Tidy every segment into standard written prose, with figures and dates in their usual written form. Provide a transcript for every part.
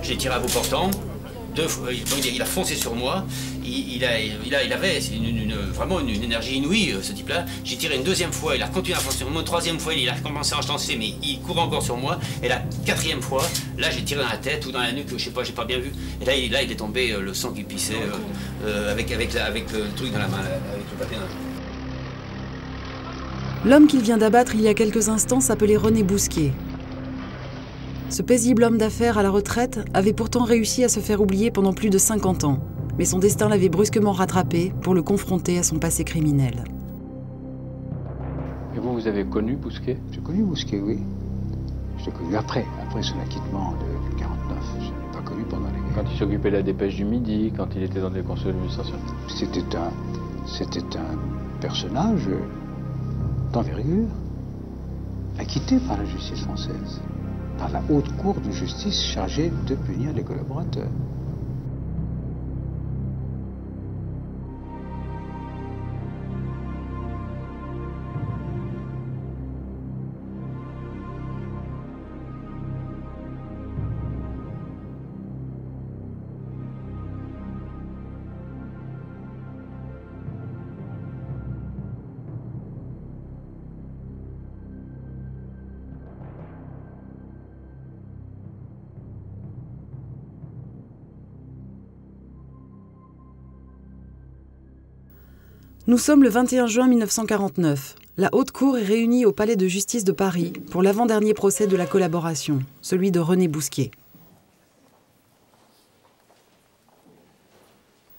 J'ai tiré à bout portant. Il a foncé sur moi. Il avait vraiment une énergie inouïe, ce type-là. J'ai tiré une deuxième fois, il a continué à foncer sur moi. Une troisième fois, il a commencé à enfoncer, mais il courait encore sur moi. Et la quatrième fois, là, j'ai tiré dans la tête ou dans la nuque, je sais pas, j'ai pas bien vu. Et là, il est tombé, le sang qui pissait avec le truc dans la main, avec le patin. L'homme qu'il vient d'abattre il y a quelques instants s'appelait René Bousquet. Ce paisible homme d'affaires à la retraite avait pourtant réussi à se faire oublier pendant plus de 50 ans, mais son destin l'avait brusquement rattrapé pour le confronter à son passé criminel. Et vous avez connu Bousquet? J'ai connu Bousquet, oui. Je l'ai connu après son acquittement de 49. Je ne l'ai pas connu pendant les guerres. Quand il s'occupait de la dépêche du Midi, quand il était dans des conseils d'administration. C'était un personnage d'envergure, acquitté par la justice française, par la haute cour de justice chargée de punir les collaborateurs. Nous sommes le 21 juin 1949. La Haute Cour est réunie au Palais de justice de Paris pour l'avant-dernier procès de la collaboration, celui de René Bousquet.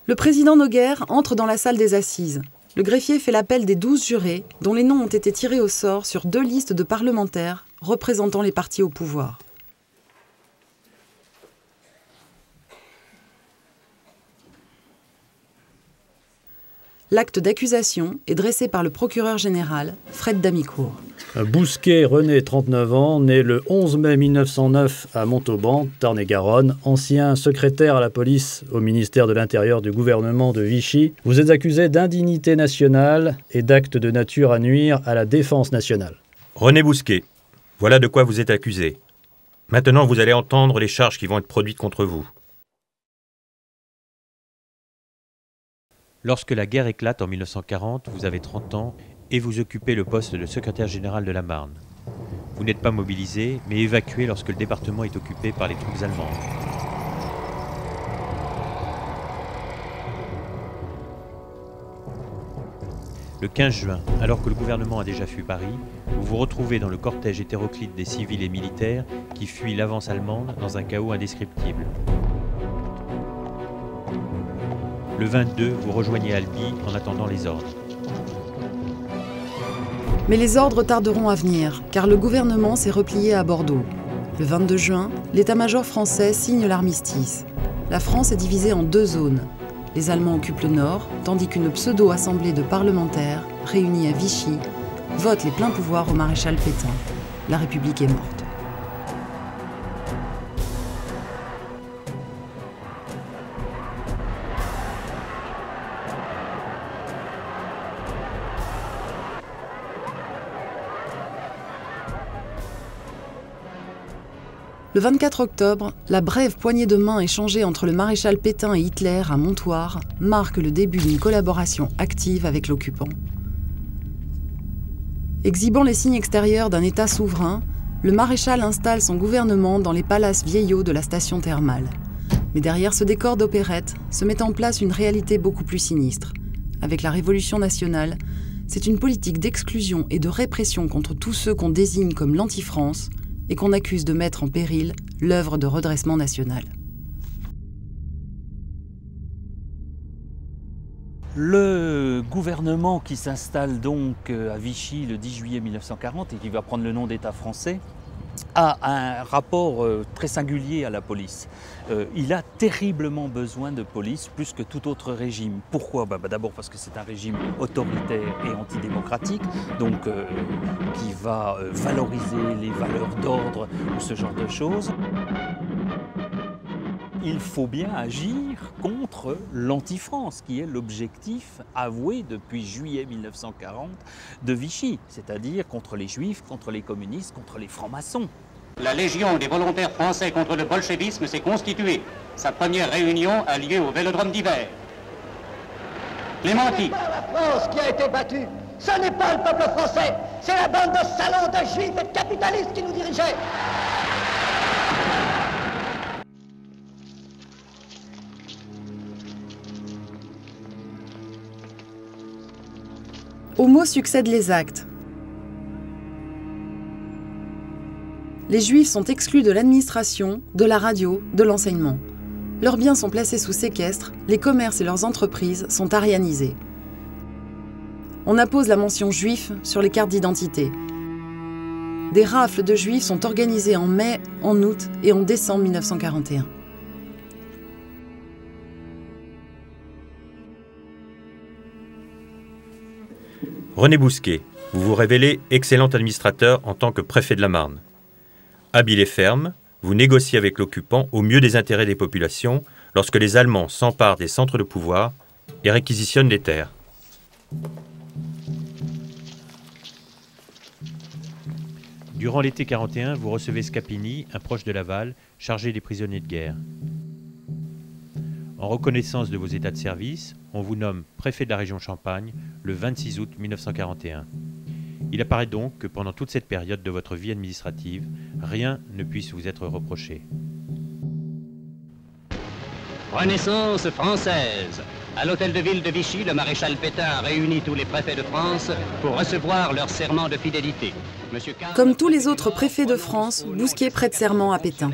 Le président Noguer entre dans la salle des assises. Le greffier fait l'appel des 12 jurés, dont les noms ont été tirés au sort sur 2 listes de parlementaires représentant les partis au pouvoir. L'acte d'accusation est dressé par le procureur général, Fred Damicourt. Bousquet René, 39 ans, né le 11 mai 1909 à Montauban, Tarn-et-Garonne, ancien secrétaire à la police au ministère de l'Intérieur du gouvernement de Vichy. Vous êtes accusé d'indignité nationale et d'actes de nature à nuire à la défense nationale. René Bousquet, voilà de quoi vous êtes accusé. Maintenant, vous allez entendre les charges qui vont être produites contre vous. Lorsque la guerre éclate en 1940, vous avez 30 ans et vous occupez le poste de secrétaire général de la Marne. Vous n'êtes pas mobilisé, mais évacué lorsque le département est occupé par les troupes allemandes. Le 15 juin, alors que le gouvernement a déjà fui Paris, vous vous retrouvez dans le cortège hétéroclite des civils et militaires qui fuient l'avance allemande dans un chaos indescriptible. Le 22, vous rejoignez Albi en attendant les ordres. Mais les ordres tarderont à venir, car le gouvernement s'est replié à Bordeaux. Le 22 juin, l'état-major français signe l'armistice. La France est divisée en 2 zones. Les Allemands occupent le nord, tandis qu'une pseudo-assemblée de parlementaires, réunis à Vichy, vote les pleins pouvoirs au maréchal Pétain. La République est morte. Le 24 octobre, la brève poignée de main échangée entre le maréchal Pétain et Hitler à Montoire marque le début d'une collaboration active avec l'occupant. Exhibant les signes extérieurs d'un État souverain, le maréchal installe son gouvernement dans les palaces vieillots de la station thermale. Mais derrière ce décor d'opérette se met en place une réalité beaucoup plus sinistre. Avec la Révolution nationale, c'est une politique d'exclusion et de répression contre tous ceux qu'on désigne comme l'anti-France et qu'on accuse de mettre en péril l'œuvre de redressement national. Le gouvernement qui s'installe donc à Vichy le 10 juillet 1940 et qui va prendre le nom d'État français a un rapport très singulier à la police. Il a terriblement besoin de police plus que tout autre régime. Pourquoi ? D'abord parce que c'est un régime autoritaire et antidémocratique, donc qui va valoriser les valeurs d'ordre ou ce genre de choses. il faut bien agir contre l'anti-France, qui est l'objectif avoué depuis juillet 1940 de Vichy, c'est-à-dire contre les juifs, contre les communistes, contre les francs-maçons. La Légion des volontaires français contre le bolchevisme s'est constituée. Sa première réunion a lieu au Vélodrome d'hiver. Clémentine. Ce n'est pas la France qui a été battue, ce n'est pas le peuple français, c'est la bande de salauds, de juifs et de capitalistes qui nous dirigeait. Aux mots succèdent les actes. Les Juifs sont exclus de l'administration, de la radio, de l'enseignement. Leurs biens sont placés sous séquestre, les commerces et leurs entreprises sont arianisés. On appose la mention juif sur les cartes d'identité. Des rafles de Juifs sont organisées en mai, en août et en décembre 1941. René Bousquet, vous vous révélez excellent administrateur en tant que préfet de la Marne. Habile et ferme, vous négociez avec l'occupant au mieux des intérêts des populations lorsque les Allemands s'emparent des centres de pouvoir et réquisitionnent les terres. Durant l'été 41, vous recevez Scapini, un proche de Laval, chargé des prisonniers de guerre. En reconnaissance de vos états de service, on vous nomme préfet de la région Champagne le 26 août 1941. Il apparaît donc que pendant toute cette période de votre vie administrative, rien ne puisse vous être reproché. Renaissance française. À l'hôtel de ville de Vichy, le maréchal Pétain réunit tous les préfets de France pour recevoir leur serment de fidélité. Comme tous les autres préfets de France, Bousquet prête serment à Pétain.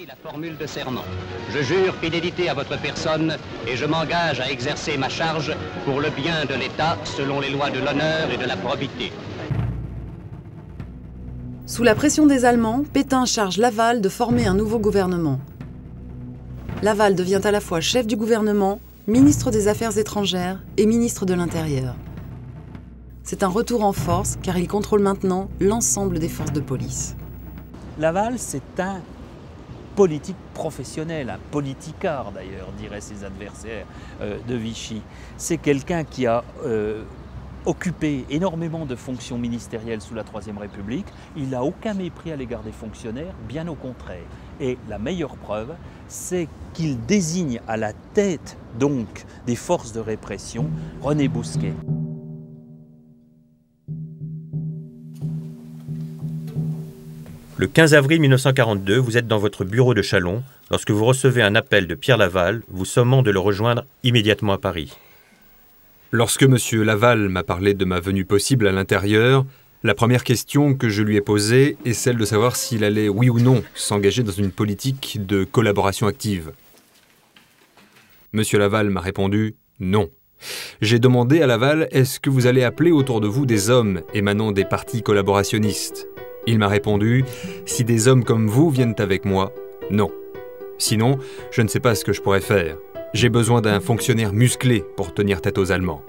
La formule de serment. Je jure fidélité à votre personne et je m'engage à exercer ma charge pour le bien de l'État selon les lois de l'honneur et de la probité. Sous la pression des Allemands, Pétain charge Laval de former un nouveau gouvernement. Laval devient à la fois chef du gouvernement, ministre des Affaires étrangères et ministre de l'Intérieur. C'est un retour en force car il contrôle maintenant l'ensemble des forces de police. Laval, c'est un politique professionnel, un politicard d'ailleurs, diraient ses adversaires de Vichy. C'est quelqu'un qui a occupé énormément de fonctions ministérielles sous la Troisième République. Il n'a aucun mépris à l'égard des fonctionnaires, bien au contraire. Et la meilleure preuve, c'est qu'il désigne à la tête donc des forces de répression René Bousquet. Le 15 avril 1942, vous êtes dans votre bureau de Châlons lorsque vous recevez un appel de Pierre Laval vous sommant de le rejoindre immédiatement à Paris. Lorsque M. Laval m'a parlé de ma venue possible à l'intérieur, la première question que je lui ai posée est celle de savoir s'il allait, oui ou non, s'engager dans une politique de collaboration active. M. Laval m'a répondu « non ». J'ai demandé à Laval « est-ce que vous allez appeler autour de vous des hommes émanant des partis collaborationnistes ?» Il m'a répondu « si des hommes comme vous viennent avec moi, non. Sinon, je ne sais pas ce que je pourrais faire. J'ai besoin d'un fonctionnaire musclé pour tenir tête aux Allemands. »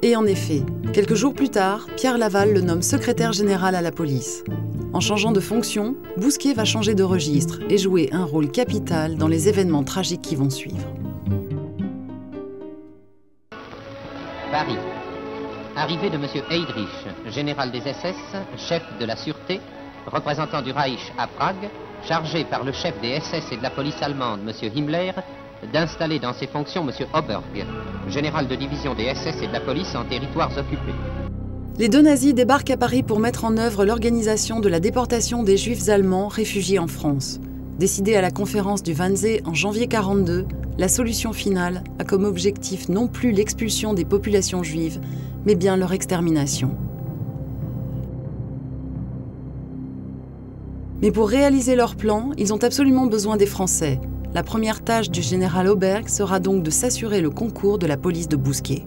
Et en effet, quelques jours plus tard, Pierre Laval le nomme secrétaire général à la police. En changeant de fonction, Bousquet va changer de registre et jouer un rôle capital dans les événements tragiques qui vont suivre. Paris. Arrivée de M. Heydrich, général des SS, chef de la sûreté, représentant du Reich à Prague, chargé par le chef des SS et de la police allemande, M. Himmler, d'installer dans ses fonctions M. Oberg, général de division des SS et de la police en territoires occupés. Les deux nazis débarquent à Paris pour mettre en œuvre l'organisation de la déportation des Juifs allemands réfugiés en France. Décidée à la conférence du Wannsee en janvier 1942, la solution finale a comme objectif non plus l'expulsion des populations juives, mais bien leur extermination. Mais pour réaliser leur plan, ils ont absolument besoin des Français. La première tâche du général Oberg sera donc de s'assurer le concours de la police de Bousquet.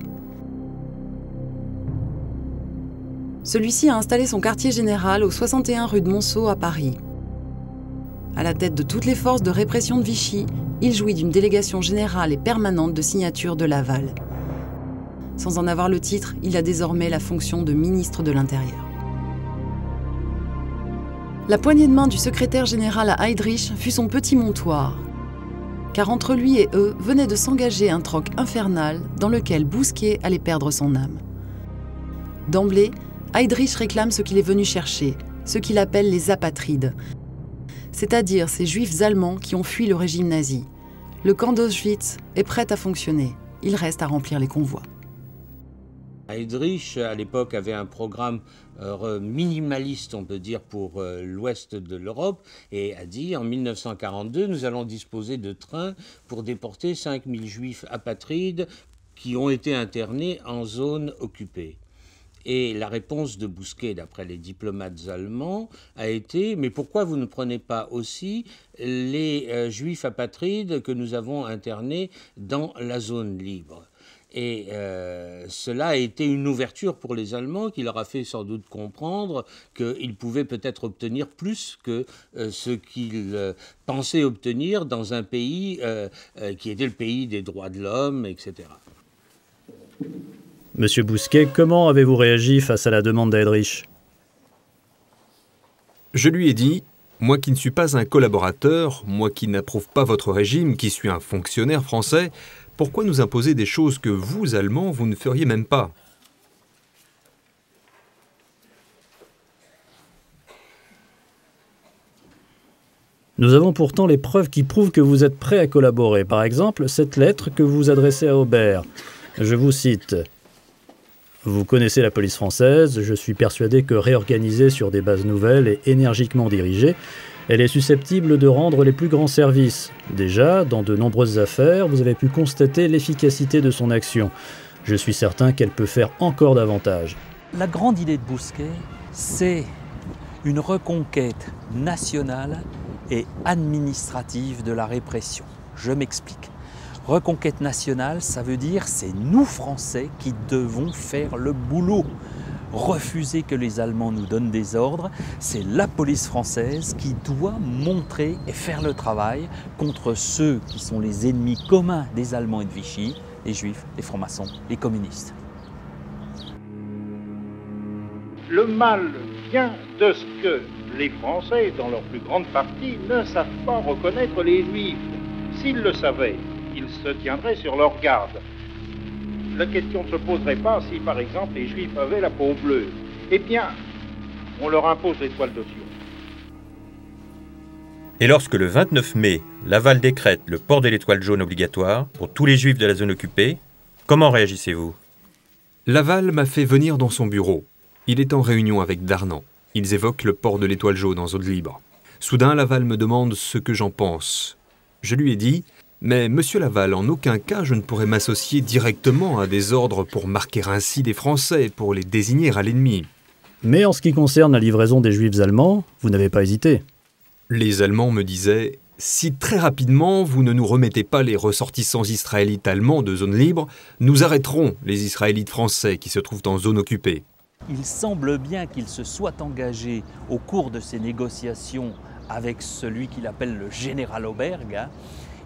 Celui-ci a installé son quartier général au 61 rue de Monceau à Paris. À la tête de toutes les forces de répression de Vichy, il jouit d'une délégation générale et permanente de signature de Laval. Sans en avoir le titre, il a désormais la fonction de ministre de l'Intérieur. La poignée de main du secrétaire général à Heydrich fut son petit montoir. Car entre lui et eux venait de s'engager un troc infernal dans lequel Bousquet allait perdre son âme. D'emblée, Heydrich réclame ce qu'il est venu chercher, ce qu'il appelle les apatrides, c'est-à-dire ces juifs allemands qui ont fui le régime nazi. Le camp d'Auschwitz est prêt à fonctionner, il reste à remplir les convois. Heydrich, à l'époque, avait un programme minimaliste, on peut dire, pour l'ouest de l'Europe, et a dit, en 1942, nous allons disposer de trains pour déporter 5000 juifs apatrides qui ont été internés en zone occupée. Et la réponse de Bousquet, d'après les diplomates allemands, a été « Mais pourquoi vous ne prenez pas aussi les juifs apatrides que nous avons internés dans la zone libre ?» Et cela a été une ouverture pour les Allemands qui leur a fait sans doute comprendre qu'ils pouvaient peut-être obtenir plus que ce qu'ils pensaient obtenir dans un pays qui était le pays des droits de l'homme, etc. Monsieur Bousquet, comment avez-vous réagi face à la demande d'Heydrich? Je lui ai dit, moi qui ne suis pas un collaborateur, moi qui n'approuve pas votre régime, qui suis un fonctionnaire français, pourquoi nous imposer des choses que vous, Allemands, vous ne feriez même pas? Nous avons pourtant les preuves qui prouvent que vous êtes prêt à collaborer. Par exemple, cette lettre que vous adressez à Aubert. Je vous cite. Vous connaissez la police française, je suis persuadé que réorganisée sur des bases nouvelles et énergiquement dirigée, elle est susceptible de rendre les plus grands services. Déjà, dans de nombreuses affaires, vous avez pu constater l'efficacité de son action. Je suis certain qu'elle peut faire encore davantage. La grande idée de Bousquet, c'est une reconquête nationale et administrative de la répression. Je m'explique. Reconquête nationale, ça veut dire c'est nous Français qui devons faire le boulot. Refuser que les Allemands nous donnent des ordres, c'est la police française qui doit montrer et faire le travail contre ceux qui sont les ennemis communs des Allemands et de Vichy, les Juifs, les francs-maçons, les communistes. Le mal vient de ce que les Français, dans leur plus grande partie, ne savent pas reconnaître les Juifs. S'ils le savaient, ils se tiendraient sur leur garde. La question ne se poserait pas si, par exemple, les Juifs avaient la peau bleue. Eh bien, on leur impose l'étoile de Sion. Et lorsque le 29 mai, Laval décrète le port de l'étoile jaune obligatoire pour tous les Juifs de la zone occupée, comment réagissez-vous? Laval m'a fait venir dans son bureau. Il est en réunion avec Darnan. Ils évoquent le port de l'étoile jaune en zone libre. Soudain, Laval me demande ce que j'en pense. Je lui ai dit... Mais, monsieur Laval, en aucun cas je ne pourrais m'associer directement à des ordres pour marquer ainsi des Français, pour les désigner à l'ennemi. Mais en ce qui concerne la livraison des Juifs allemands, vous n'avez pas hésité. Les Allemands me disaient « Si très rapidement vous ne nous remettez pas les ressortissants israélites allemands de zone libre, nous arrêterons les Israélites français qui se trouvent en zone occupée. » Il semble bien qu'il se soit engagé au cours de ces négociations avec celui qu'il appelle le général Auberg,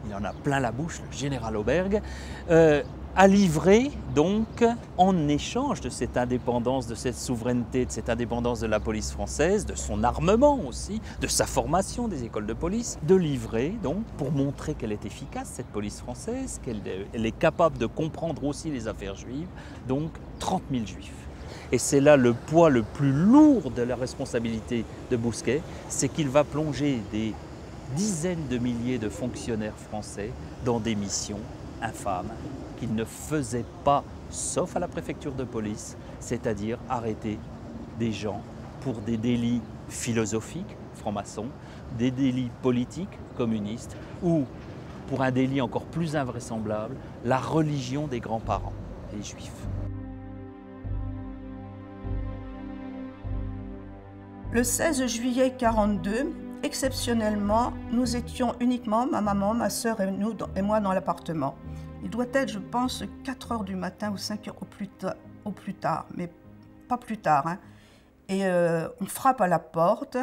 il en a plein la bouche, le général Auberg, a livré donc, en échange de cette indépendance, de cette souveraineté, de cette indépendance de la police française, de son armement aussi, de sa formation des écoles de police, de livrer donc, pour montrer qu'elle est efficace, cette police française, qu'elle est capable de comprendre aussi les affaires juives, donc 30 000 juifs. Et c'est là le poids le plus lourd de la responsabilité de Bousquet, c'est qu'il va plonger des dizaines de milliers de fonctionnaires français dans des missions infâmes qu'ils ne faisaient pas, sauf à la préfecture de police, c'est-à-dire arrêter des gens pour des délits philosophiques, francs-maçons, des délits politiques, communistes, ou pour un délit encore plus invraisemblable, la religion des grands-parents, les Juifs. Le 16 juillet 1942, exceptionnellement, nous étions uniquement, ma maman, ma sœur et moi dans l'appartement. Il doit être, je pense, 4 heures du matin ou 5 heures au plus tard, mais pas plus tard. Hein. Et on frappe à la porte.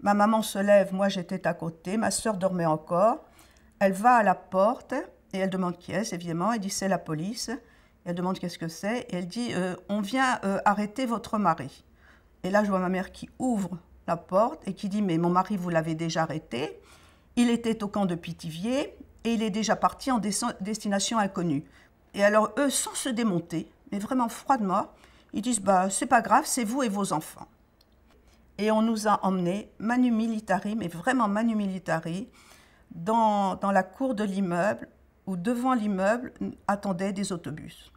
Ma maman se lève, moi j'étais à côté, ma sœur dormait encore. Elle va à la porte et elle demande qui est, évidemment. Elle dit c'est la police. Elle demande qu'est-ce que c'est et elle dit on vient arrêter votre mari. Et là je vois ma mère qui ouvre la porte et qui dit « Mais mon mari, vous l'avez déjà arrêté. Il était au camp de Pithiviers et il est déjà parti en destination inconnue. » Et alors eux, sans se démonter, mais vraiment froidement, ils disent « C'est pas grave, c'est vous et vos enfants. » Et on nous a emmenés, manu militari, mais vraiment manu militari, dans la cour de l'immeuble, où devant l'immeuble attendaient des autobus.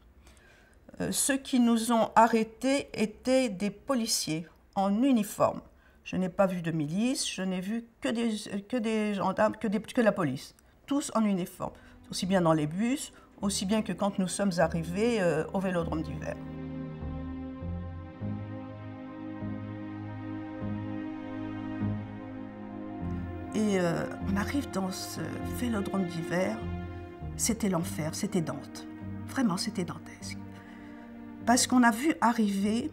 Ceux qui nous ont arrêtés étaient des policiers en uniforme. Je n'ai pas vu de milice, je n'ai vu que des gendarmes, que la police. Tous en uniforme, aussi bien dans les bus, aussi bien que quand nous sommes arrivés au Vélodrome d'hiver. Et on arrive dans ce Vélodrome d'hiver, c'était l'enfer, c'était Dante. Vraiment, c'était dantesque. Parce qu'on a vu arriver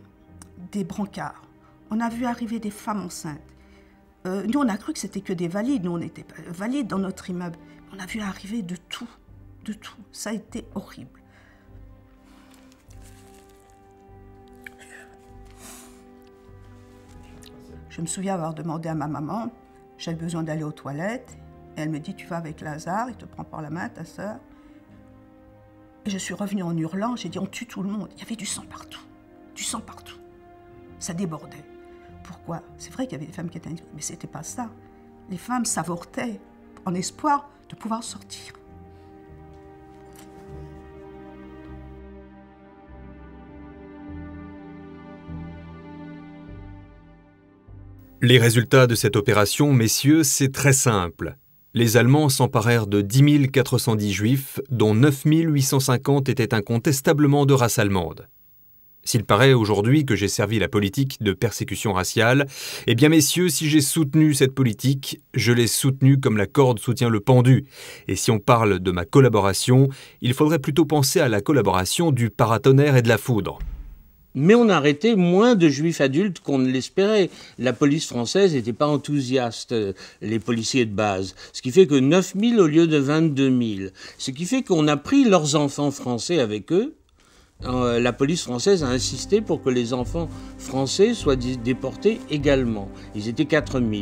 des brancards, on a vu arriver des femmes enceintes. Nous, on a cru que c'était que des valides, nous, on était valides dans notre immeuble. On a vu arriver de tout, de tout. Ça a été horrible. Je me souviens avoir demandé à ma maman, j'avais besoin d'aller aux toilettes. Et elle me dit, tu vas avec Lazare, il te prend par la main, ta sœur. Et je suis revenue en hurlant, j'ai dit, on tue tout le monde. Il y avait du sang partout, du sang partout. Ça débordait. Pourquoi? C'est vrai qu'il y avait des femmes qui étaient indignes, mais c'était pas ça. Les femmes s'avortaient en espoir de pouvoir sortir. Les résultats de cette opération, messieurs, c'est très simple. Les Allemands s'emparèrent de 10 410 juifs, dont 9 850 étaient incontestablement de race allemande. S'il paraît aujourd'hui que j'ai servi la politique de persécution raciale, eh bien messieurs, si j'ai soutenu cette politique, je l'ai soutenue comme la corde soutient le pendu. Et si on parle de ma collaboration, il faudrait plutôt penser à la collaboration du paratonnerre et de la foudre. Mais on a arrêté moins de juifs adultes qu'on ne l'espérait. La police française n'était pas enthousiaste, les policiers de base. Ce qui fait que 9 000 au lieu de 22 000. Ce qui fait qu'on a pris leurs enfants français avec eux. La police française a insisté pour que les enfants français soient déportés également. Ils étaient 4 000.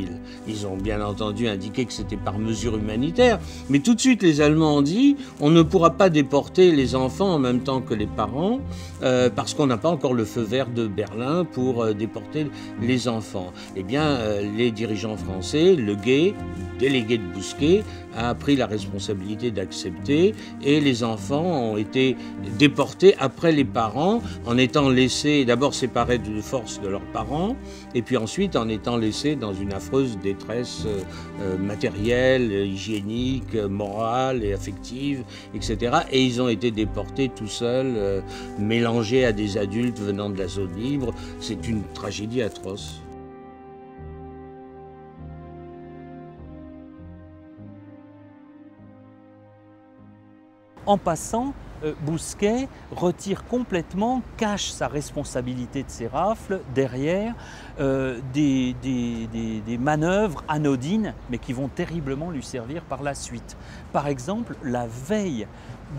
Ils ont bien entendu indiqué que c'était par mesure humanitaire, mais tout de suite les Allemands ont dit on ne pourra pas déporter les enfants en même temps que les parents parce qu'on n'a pas encore le feu vert de Berlin pour déporter les enfants. Eh bien, les dirigeants français, Le Gay, délégué de Bousquet, a pris la responsabilité d'accepter et les enfants ont été déportés après les parents en étant laissés d'abord séparés de force de leurs parents et puis ensuite en étant laissés dans une affreuse détresse matérielle, hygiénique, morale et affective, etc. Et ils ont été déportés tout seuls, mélangés à des adultes venant de la zone libre. C'est une tragédie atroce. En passant, Bousquet retire complètement, cache sa responsabilité de ces rafles derrière des manœuvres anodines, mais qui vont terriblement lui servir par la suite. Par exemple, la veille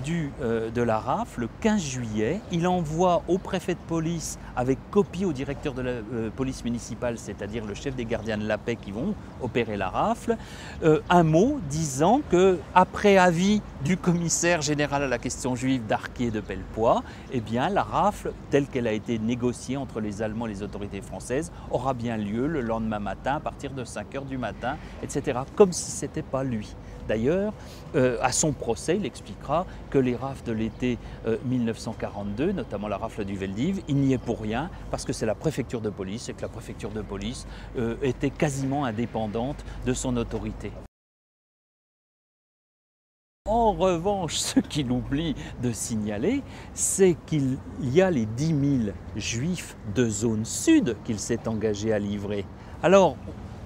de la rafle, le 15 juillet, il envoie au préfet de police, avec copie au directeur de la police municipale, c'est-à-dire le chef des gardiens de la paix qui vont opérer la rafle, un mot disant que, après avis du commissaire général à la question juive d'Arquier de Pellepoix, eh bien la rafle, telle qu'elle a été négociée entre les Allemands et les autorités françaises, aura bien lieu le lendemain matin à partir de 5 h du matin, etc. Comme si ce n'était pas lui. D'ailleurs, à son procès, il expliquera que les rafles de l'été 1942, notamment la rafle du Veldiv, il n'y est pour rien parce que c'est la préfecture de police et que la préfecture de police était quasiment indépendante de son autorité. En revanche, ce qu'il oublie de signaler, c'est qu'il y a les 10 000 juifs de zone sud qu'il s'est engagé à livrer. Alors,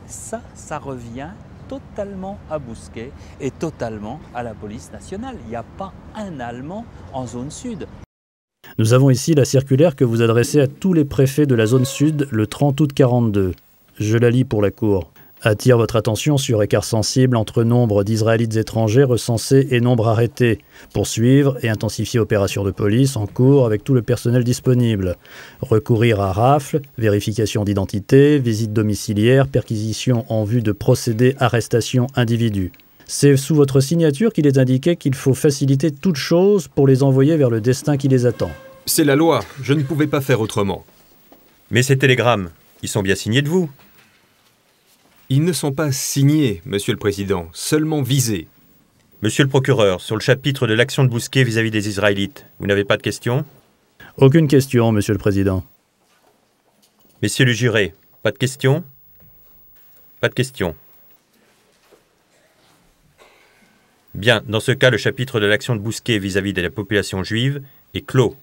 ça revient totalement à Bousquet et totalement à la police nationale. Il n'y a pas un Allemand en zone sud. Nous avons ici la circulaire que vous adressez à tous les préfets de la zone sud le 30 août 42. Je la lis pour la Cour. attire votre attention sur écart sensible entre nombre d'Israélites étrangers recensés et nombre arrêtés. Poursuivre et intensifier opérations de police en cours avec tout le personnel disponible. Recourir à rafles, vérification d'identité, visite domiciliaire, perquisition en vue de procéder arrestation individus. C'est sous votre signature qu'il est indiqué qu'il faut faciliter toute chose pour les envoyer vers le destin qui les attend. C'est la loi, je ne pouvais pas faire autrement. Mais ces télégrammes, ils sont bien signés de vous. Ils ne sont pas signés, Monsieur le Président, seulement visés. Monsieur le procureur, sur le chapitre de l'action de Bousquet vis-à-vis des Israélites, vous n'avez pas de questions? Aucune question, Monsieur le Président. Messieurs les jurés, pas de questions? Pas de questions. Bien, dans ce cas, le chapitre de l'action de Bousquet vis-à-vis de la population juive est clos.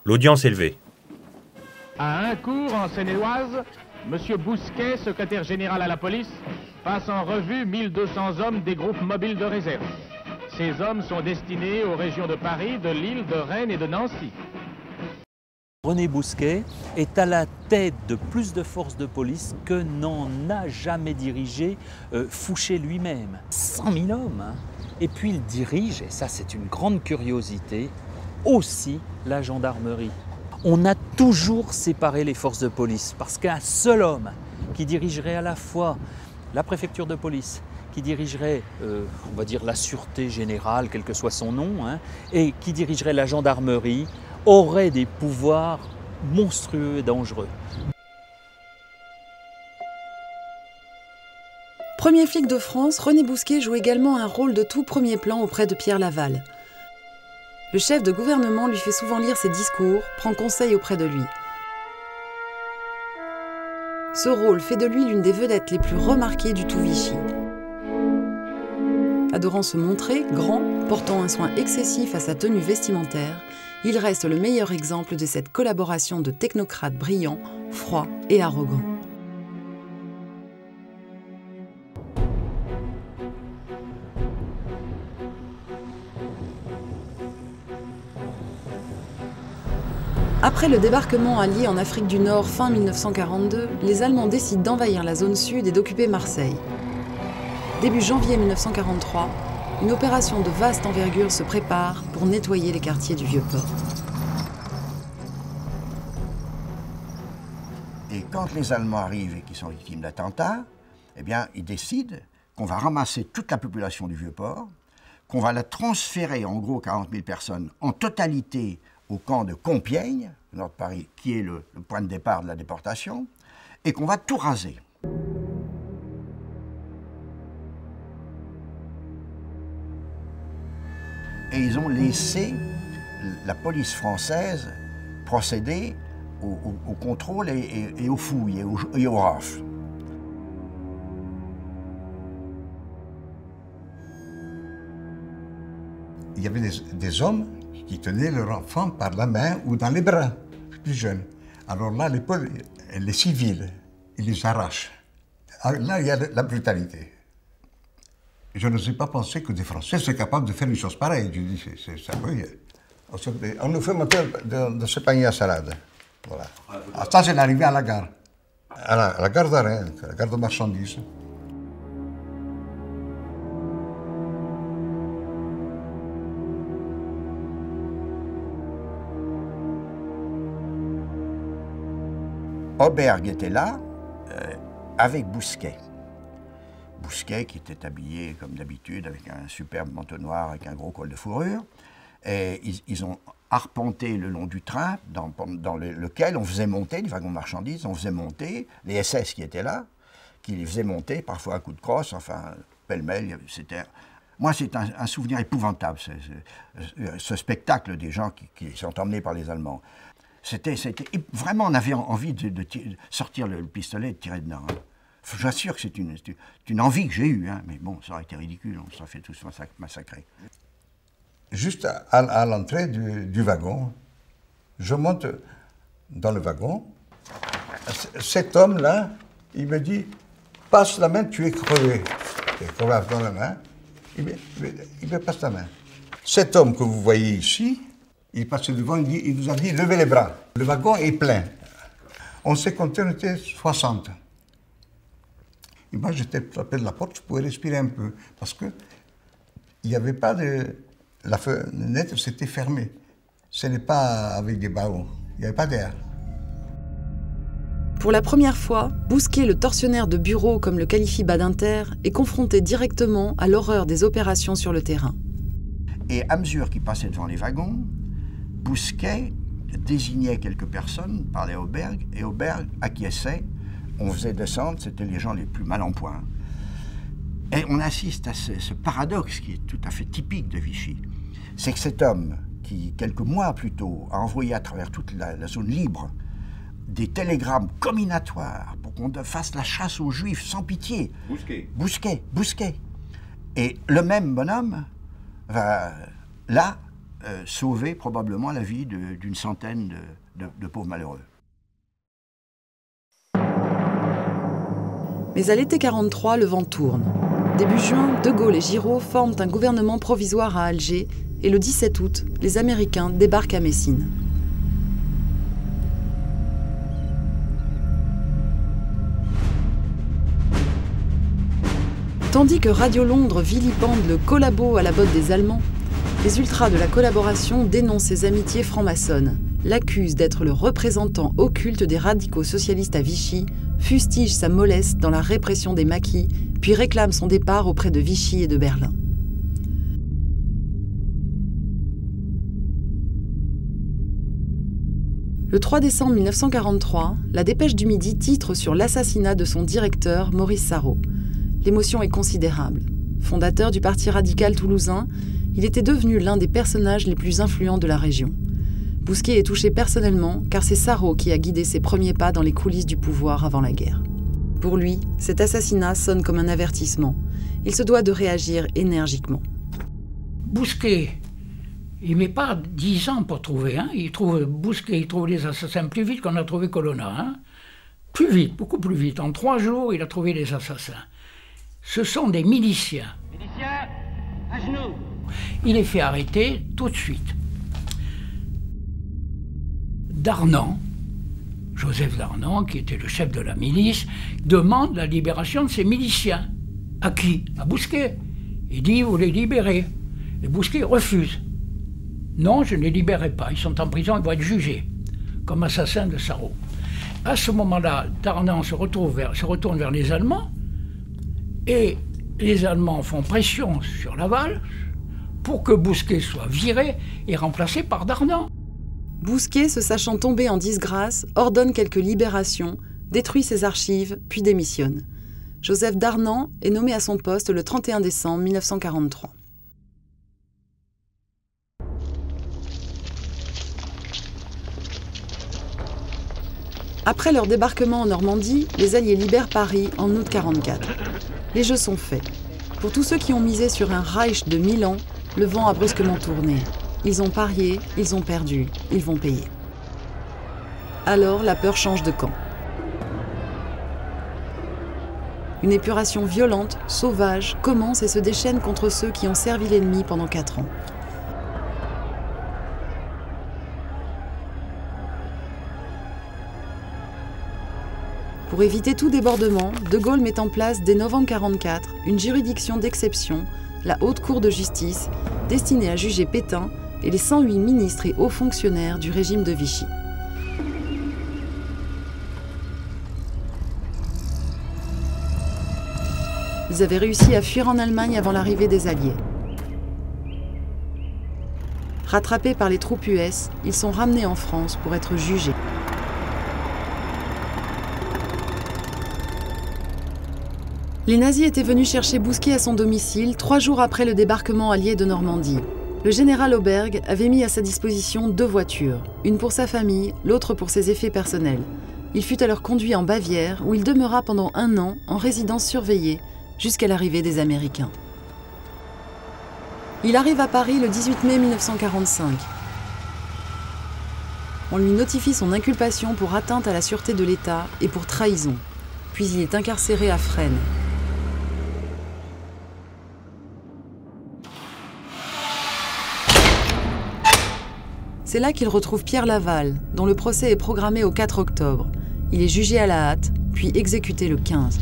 L'audience est levée. À un cours en Seine-et-Oise, M. Bousquet, secrétaire général à la police, passe en revue 1200 hommes des groupes mobiles de réserve. Ces hommes sont destinés aux régions de Paris, de Lille, de Rennes et de Nancy. René Bousquet est à la tête de plus de forces de police que n'en a jamais dirigé Fouché lui-même. 100 000 hommes, hein. Et puis il dirige, et ça c'est une grande curiosité, aussi la gendarmerie. On a toujours séparé les forces de police parce qu'un seul homme qui dirigerait à la fois la préfecture de police, qui dirigerait, on va dire, la sûreté générale, quel que soit son nom, hein, et qui dirigerait la gendarmerie, aurait des pouvoirs monstrueux et dangereux. Premier flic de France, René Bousquet joue également un rôle de tout premier plan auprès de Pierre Laval. Le chef de gouvernement lui fait souvent lire ses discours, prend conseil auprès de lui. Ce rôle fait de lui l'une des vedettes les plus remarquées du tout Vichy. Adorant se montrer, grand, portant un soin excessif à sa tenue vestimentaire, il reste le meilleur exemple de cette collaboration de technocrates brillants, froids et arrogants. Après le débarquement allié en Afrique du Nord fin 1942, les Allemands décident d'envahir la zone sud et d'occuper Marseille. Début janvier 1943, une opération de vaste envergure se prépare pour nettoyer les quartiers du Vieux-Port. Et quand les Allemands arrivent et qu'ils sont victimes d'attentats, eh bien, ils décident qu'on va ramasser toute la population du Vieux-Port, qu'on va la transférer, en gros 40 000 personnes, en totalité au camp de Compiègne, nord de Paris, qui est le point de départ de la déportation, et qu'on va tout raser. Et ils ont laissé la police française procéder au contrôle et aux fouilles et aux rafles. Il y avait des hommes qui tenaient leur enfant par la main ou dans les bras, plus jeunes. Alors là, les civils, ils les arrachent. Là, il y a la brutalité. Je n'osais pas penser que des Français soient capables de faire une chose pareille. Je dis, c'est ça, oui. On nous fait monter de ce panier à salade. Voilà. Ça, c'est l'arrivée à la gare. À la gare d'arrêt, la gare de marchandises. Auberg était là, avec Bousquet. Bousquet qui était habillé comme d'habitude avec un superbe manteau noir avec un gros col de fourrure. Et ils ont arpenté le long du train dans lequel on faisait monter, les wagons de marchandises, on faisait monter les SS qui étaient là, qui les faisaient monter, parfois à coups de crosse, enfin pêle-mêle. Moi, c'est un souvenir épouvantable, ce spectacle des gens qui sont emmenés par les Allemands. Vraiment, on avait envie de sortir le pistolet et de tirer dedans. Hein. Je vous assure que c'est une envie que j'ai eue, hein, mais bon, ça aurait été ridicule, on s'en fait tous massacrer. Juste à l'entrée du wagon, je monte dans le wagon. Cet homme-là, il me dit « Passe la main, tu es crevé. » Il est crevé dans la main. Il me passe la main. Cet homme que vous voyez ici, il passait devant, il nous a dit « Levez les bras ». Le wagon est plein. On s'est compté, on était 60. Et moi, j'étais près de la porte, je pouvais respirer un peu. Parce que il n'y avait pas de... La fenêtre s'était fermée. Ce n'est pas avec des barreaux. Il n'y avait pas d'air. Pour la première fois, Bousquet, le tortionnaire de bureau, comme le qualifie Badinter, est confronté directement à l'horreur des opérations sur le terrain. Et à mesure qu'il passait devant les wagons, Bousquet désignait quelques personnes, parlait à Auberg, et Auberg acquiesçait. On faisait descendre, c'était les gens les plus mal en point. Et on assiste à ce paradoxe qui est tout à fait typique de Vichy. C'est que cet homme, qui, quelques mois plus tôt, a envoyé à travers toute la zone libre des télégrammes combinatoires pour qu'on fasse la chasse aux Juifs sans pitié. Bousquet. Et le même bonhomme va, là, sauver probablement la vie d'une centaine de pauvres malheureux. Mais à l'été 43, le vent tourne. Début juin, De Gaulle et Giraud forment un gouvernement provisoire à Alger et le 17 août, les Américains débarquent à Messine. Tandis que Radio Londres vilipende le collabo à la botte des Allemands, les ultras de la collaboration dénoncent ses amitiés franc-maçonnes, l'accusent d'être le représentant occulte des radicaux socialistes à Vichy, fustigent sa mollesse dans la répression des maquis, puis réclament son départ auprès de Vichy et de Berlin. Le 3 décembre 1943, la Dépêche du Midi titre sur l'assassinat de son directeur, Maurice Sarraut. L'émotion est considérable. Fondateur du Parti radical toulousain, il était devenu l'un des personnages les plus influents de la région. Bousquet est touché personnellement car c'est Sarraut qui a guidé ses premiers pas dans les coulisses du pouvoir avant la guerre. Pour lui, cet assassinat sonne comme un avertissement. Il se doit de réagir énergiquement. Bousquet, il ne met pas 10 ans pour trouver. Il trouve les assassins plus vite qu'on a trouvé Colonna. Plus vite, beaucoup plus vite. En 3 jours, il a trouvé les assassins. Ce sont des miliciens. Miliciens, à genoux. Il les fait arrêter tout de suite. Darnand, Joseph Darnand, qui était le chef de la milice, demande la libération de ces miliciens. À qui? À Bousquet. Il dit, vous les libérez. Et Bousquet refuse. Non, je ne les libérerai pas. Ils sont en prison, ils vont être jugés comme assassins de Sarraut. À ce moment-là, Darnand se retourne vers les Allemands et les Allemands font pression sur Laval pour que Bousquet soit viré et remplacé par Darnand. Bousquet, se sachant tomber en disgrâce, ordonne quelques libérations, détruit ses archives, puis démissionne. Joseph Darnand est nommé à son poste le 31 décembre 1943. Après leur débarquement en Normandie, les Alliés libèrent Paris en août 1944. Les jeux sont faits. Pour tous ceux qui ont misé sur un Reich de 1000 ans, le vent a brusquement tourné. Ils ont parié, ils ont perdu, ils vont payer. Alors la peur change de camp. Une épuration violente, sauvage, commence et se déchaîne contre ceux qui ont servi l'ennemi pendant 4 ans. Pour éviter tout débordement, De Gaulle met en place dès novembre 1944 une juridiction d'exception, la Haute Cour de justice, destinée à juger Pétain et les 108 ministres et hauts fonctionnaires du régime de Vichy. Ils avaient réussi à fuir en Allemagne avant l'arrivée des Alliés. Rattrapés par les troupes US, ils sont ramenés en France pour être jugés. Les nazis étaient venus chercher Bousquet à son domicile 3 jours après le débarquement allié de Normandie. Le général Auberg avait mis à sa disposition 2 voitures, une pour sa famille, l'autre pour ses effets personnels. Il fut alors conduit en Bavière, où il demeura pendant 1 an en résidence surveillée, jusqu'à l'arrivée des Américains. Il arrive à Paris le 18 mai 1945. On lui notifie son inculpation pour atteinte à la sûreté de l'État et pour trahison. Puis il est incarcéré à Fresnes. C'est là qu'il retrouve Pierre Laval, dont le procès est programmé au 4 octobre. Il est jugé à la hâte, puis exécuté le 15.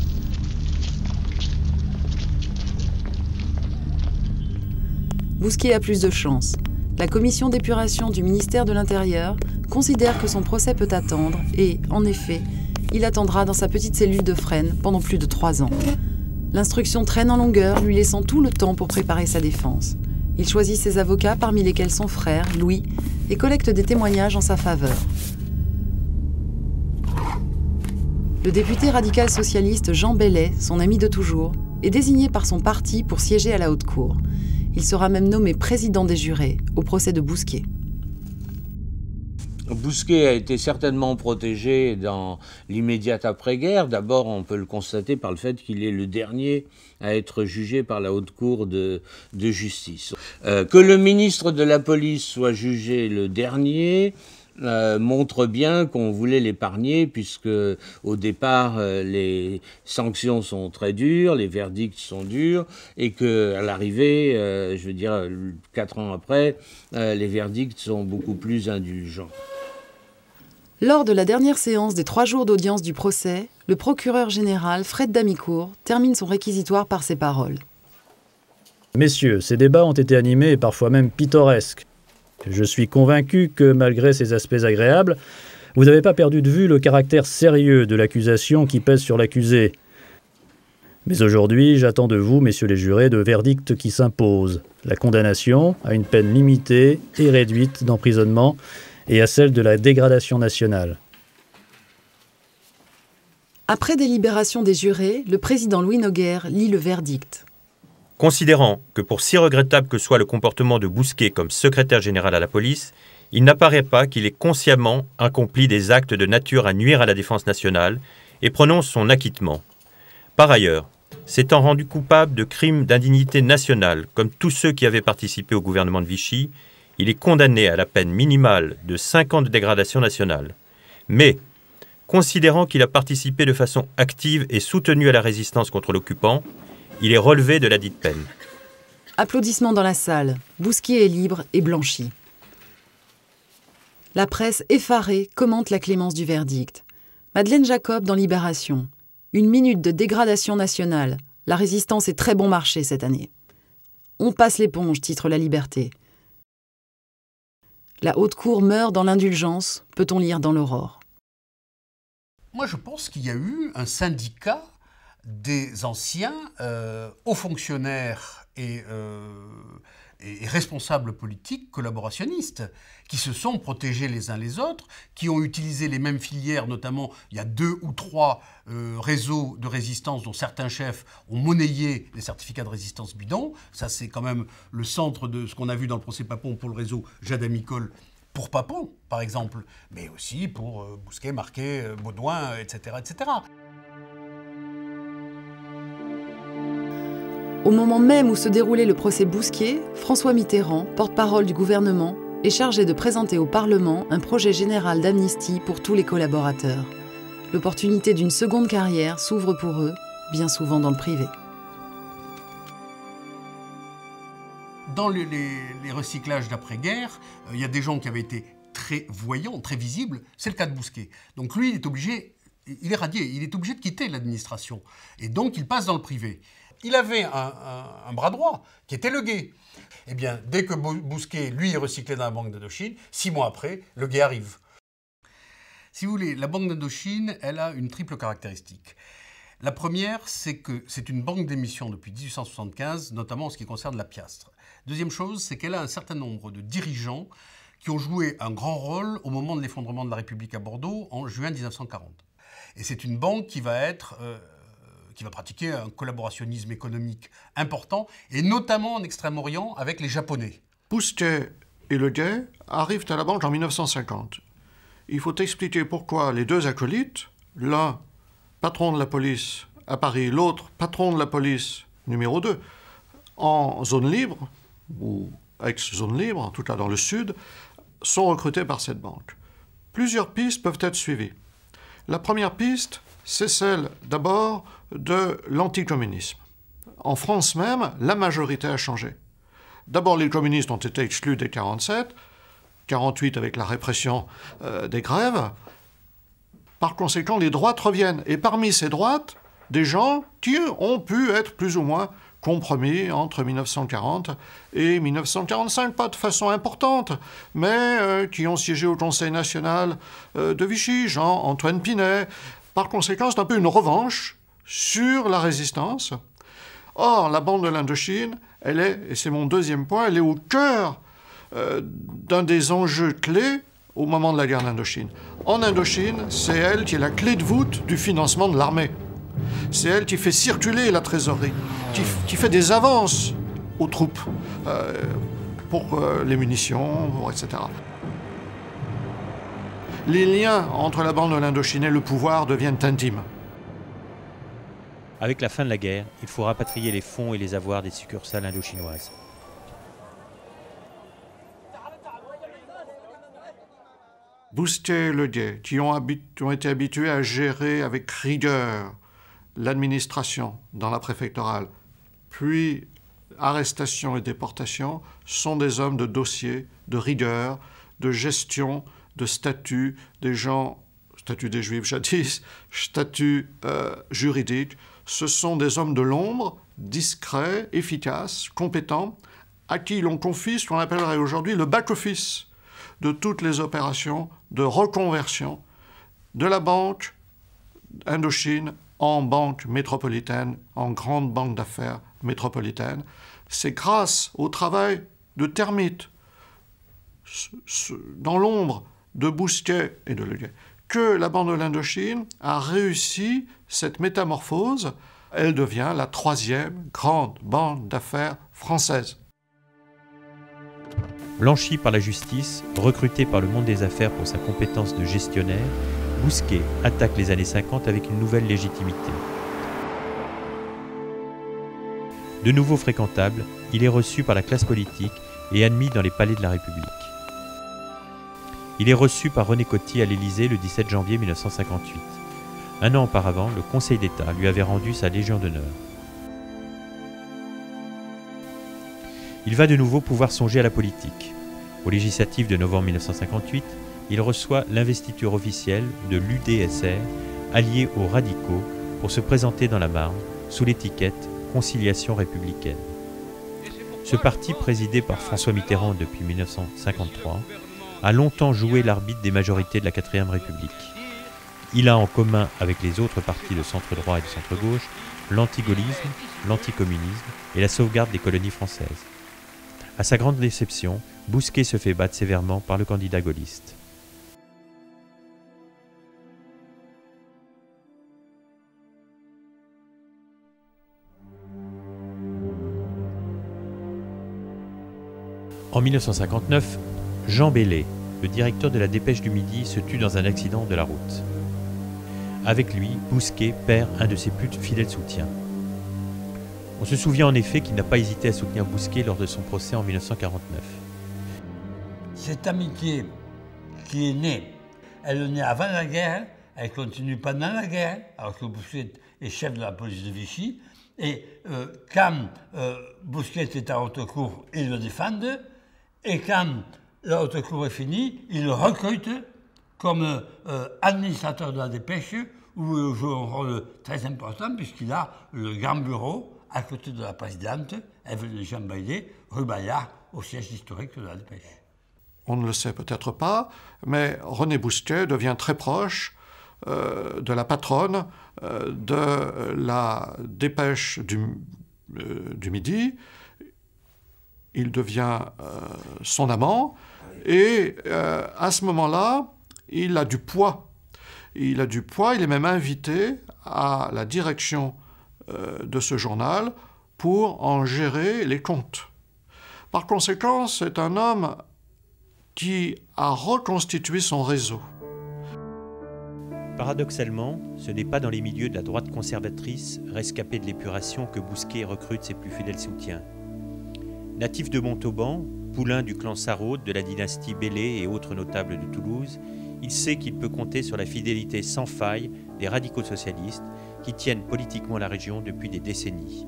Bousquet a plus de chance. La commission d'épuration du ministère de l'Intérieur considère que son procès peut attendre et, en effet, il attendra dans sa petite cellule de Fresnes pendant plus de 3 ans. L'instruction traîne en longueur, lui laissant tout le temps pour préparer sa défense. Il choisit ses avocats, parmi lesquels son frère, Louis, et collecte des témoignages en sa faveur. Le député radical socialiste Jean Bellet, son ami de toujours, est désigné par son parti pour siéger à la haute cour. Il sera même nommé président des jurés au procès de Bousquet. Bousquet a été certainement protégé dans l'immédiate après-guerre. D'abord, on peut le constater par le fait qu'il est le dernier à être jugé par la haute cour de justice. Que le ministre de la police soit jugé le dernier montre bien qu'on voulait l'épargner, puisque au départ les sanctions sont très dures, les verdicts sont durs, et qu'à l'arrivée, je veux dire 4 ans après, les verdicts sont beaucoup plus indulgents. Lors de la dernière séance des 3 jours d'audience du procès, le procureur général Fred Damicourt termine son réquisitoire par ces paroles. Messieurs, ces débats ont été animés et parfois même pittoresques. Je suis convaincu que, malgré ces aspects agréables, vous n'avez pas perdu de vue le caractère sérieux de l'accusation qui pèse sur l'accusé. Mais aujourd'hui, j'attends de vous, messieurs les jurés, de verdicts qui s'imposent. La condamnation à une peine limitée et réduite d'emprisonnement et à celle de la dégradation nationale. Après délibération des jurés, le président Louis Noguère lit le verdict. Considérant que pour si regrettable que soit le comportement de Bousquet comme secrétaire général à la police, il n'apparaît pas qu'il ait consciemment accompli des actes de nature à nuire à la défense nationale et prononce son acquittement. Par ailleurs, s'étant rendu coupable de crimes d'indignité nationale, comme tous ceux qui avaient participé au gouvernement de Vichy, il est condamné à la peine minimale de 5 ans de dégradation nationale. Mais, considérant qu'il a participé de façon active et soutenue à la résistance contre l'occupant, il est relevé de la dite peine. Applaudissements dans la salle. Bousquet est libre et blanchi. La presse effarée commente la clémence du verdict. Madeleine Jacob dans Libération. 1 minute de dégradation nationale. La résistance est très bon marché cette année. On passe l'éponge, titre La Liberté. La haute cour meurt dans l'indulgence, peut-on lire dans l'Aurore. Moi, je pense qu'il y a eu un syndicat des anciens hauts fonctionnaires et responsables politiques collaborationnistes qui se sont protégés les uns les autres, qui ont utilisé les mêmes filières, notamment il y a 2 ou 3 réseaux de résistance dont certains chefs ont monnayé les certificats de résistance bidon. Ça, c'est quand même le centre de ce qu'on a vu dans le procès Papon pour le réseau Jade Amicole, pour Papon, par exemple, mais aussi pour Bousquet, Marquet, Baudouin, etc., etc. Au moment même où se déroulait le procès Bousquet, François Mitterrand, porte-parole du gouvernement, est chargé de présenter au Parlement un projet général d'amnistie pour tous les collaborateurs. L'opportunité d'une seconde carrière s'ouvre pour eux, bien souvent dans le privé. Dans les recyclages d'après-guerre, il y a des gens qui avaient été très voyants, très visibles. C'est le cas de Bousquet. Donc lui, il est obligé, il est radié, il est obligé de quitter l'administration. Et donc, il passe dans le privé. Il avait un bras droit, qui était le Guet. Eh bien, dès que Bousquet, lui, est recyclé dans la Banque d'Indochine, 6 mois après, le Guet arrive. Si vous voulez, la Banque d'Indochine, elle a une triple caractéristique. La première, c'est que c'est une banque d'émission depuis 1875, notamment en ce qui concerne la piastre. Deuxième chose, c'est qu'elle a un certain nombre de dirigeants qui ont joué un grand rôle au moment de l'effondrement de la République à Bordeaux en juin 1940. Et c'est une banque qui va pratiquer un collaborationnisme économique important, et notamment en Extrême-Orient avec les Japonais. Bousquet et le Guet arrivent à la banque en 1950. Il faut expliquer pourquoi les 2 acolytes, l'un patron de la police à Paris, l'autre patron de la police numéro 2, en zone libre, ou ex-zone libre, en tout cas dans le sud, sont recrutés par cette banque. Plusieurs pistes peuvent être suivies. La première piste, c'est celle d'abord de l'anticommunisme. En France même, la majorité a changé. D'abord, les communistes ont été exclus dès 1947, 1948 avec la répression des grèves. Par conséquent, les droites reviennent. Et parmi ces droites, des gens qui ont pu être plus ou moins compromis entre 1940 et 1945, pas de façon importante, mais qui ont siégé au Conseil national de Vichy, Jean-Antoine Pinet. Par conséquent, c'est un peu une revanche sur la résistance. Or, la bande de l'Indochine, elle est, et c'est mon deuxième point, elle est au cœur d'un des enjeux clés au moment de la guerre d'Indochine. En Indochine, c'est elle qui est la clé de voûte du financement de l'armée. C'est elle qui fait circuler la trésorerie, qui fait des avances aux troupes pour les munitions, etc. Les liens entre la bande de l'Indochine et le pouvoir deviennent intimes. Avec la fin de la guerre, il faut rapatrier les fonds et les avoirs des succursales indochinoises. Bousquet et Leguet, qui ont été habitués à gérer avec rigueur l'administration dans la préfectorale, puis arrestation et déportation, sont des hommes de dossier, de rigueur, de gestion, de statut, des gens, statut des Juifs jadis, statut juridique. Ce sont des hommes de l'ombre, discrets, efficaces, compétents, à qui l'on confie ce qu'on appellerait aujourd'hui le back-office de toutes les opérations de reconversion de la banque Indochine en banque métropolitaine, en grande banque d'affaires métropolitaine. C'est grâce au travail de termites dans l'ombre de Bousquet et de Leguet que la bande de l'Indochine a réussi cette métamorphose. Elle devient la troisième grande banque d'affaires française. Blanchi par la justice, recruté par le monde des affaires pour sa compétence de gestionnaire, Bousquet attaque les années 50 avec une nouvelle légitimité. De nouveau fréquentable, il est reçu par la classe politique et admis dans les palais de la République. Il est reçu par René Coty à l'Élysée le 17 janvier 1958. Un an auparavant, le Conseil d'État lui avait rendu sa Légion d'honneur. Il va de nouveau pouvoir songer à la politique. Aux législatives de novembre 1958, il reçoit l'investiture officielle de l'UDSR, allié aux radicaux, pour se présenter dans la Marne sous l'étiquette Conciliation républicaine. Ce parti, présidé par François Mitterrand depuis 1953, a longtemps joué l'arbitre des majorités de la 4e République. Il a en commun avec les autres partis de centre-droit et de centre-gauche l'antigaullisme, l'anticommunisme et la sauvegarde des colonies françaises. À sa grande déception, Bousquet se fait battre sévèrement par le candidat gaulliste. En 1959, Jean Bellay, le directeur de la Dépêche du Midi, se tue dans un accident de la route. Avec lui, Bousquet perd un de ses plus fidèles soutiens. On se souvient en effet qu'il n'a pas hésité à soutenir Bousquet lors de son procès en 1949. Cette amitié qui est née, elle est née avant la guerre, elle continue pendant la guerre, alors que Bousquet est chef de la police de Vichy. Et quand Bousquet est à haute cour, ils le défendent. Et quand la haute cour est finie, ils le recrutent comme administrateur de la Dépêche, où il joue un rôle très important, puisqu'il a le grand bureau à côté de la présidente, Evelyne Jean Baillet, rue Bayard, au siège historique de la Dépêche. On ne le sait peut-être pas, mais René Bousquet devient très proche de la patronne de la Dépêche du Midi. Il devient son amant, et à ce moment-là, il a du poids. Il a du poids, il est même invité à la direction de ce journal pour en gérer les comptes. Par conséquent, c'est un homme qui a reconstitué son réseau. Paradoxalement, ce n'est pas dans les milieux de la droite conservatrice, rescapée de l'épuration, que Bousquet recrute ses plus fidèles soutiens. Natif de Montauban, poulain du clan Sarraute, de la dynastie Bellay et autres notables de Toulouse, il sait qu'il peut compter sur la fidélité sans faille des radicaux socialistes qui tiennent politiquement la région depuis des décennies.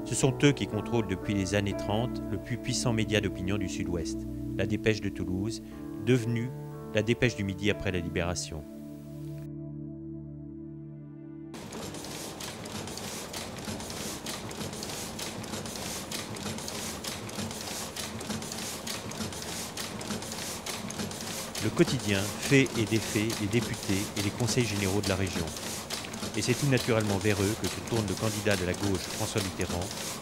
Ce sont eux qui contrôlent depuis les années 30 le plus puissant média d'opinion du Sud-Ouest, la Dépêche de Toulouse, devenue la Dépêche du Midi après la Libération. Le quotidien fait et défait les députés et les conseils généraux de la région. Et c'est tout naturellement vers eux que se tourne le candidat de la gauche François Mitterrand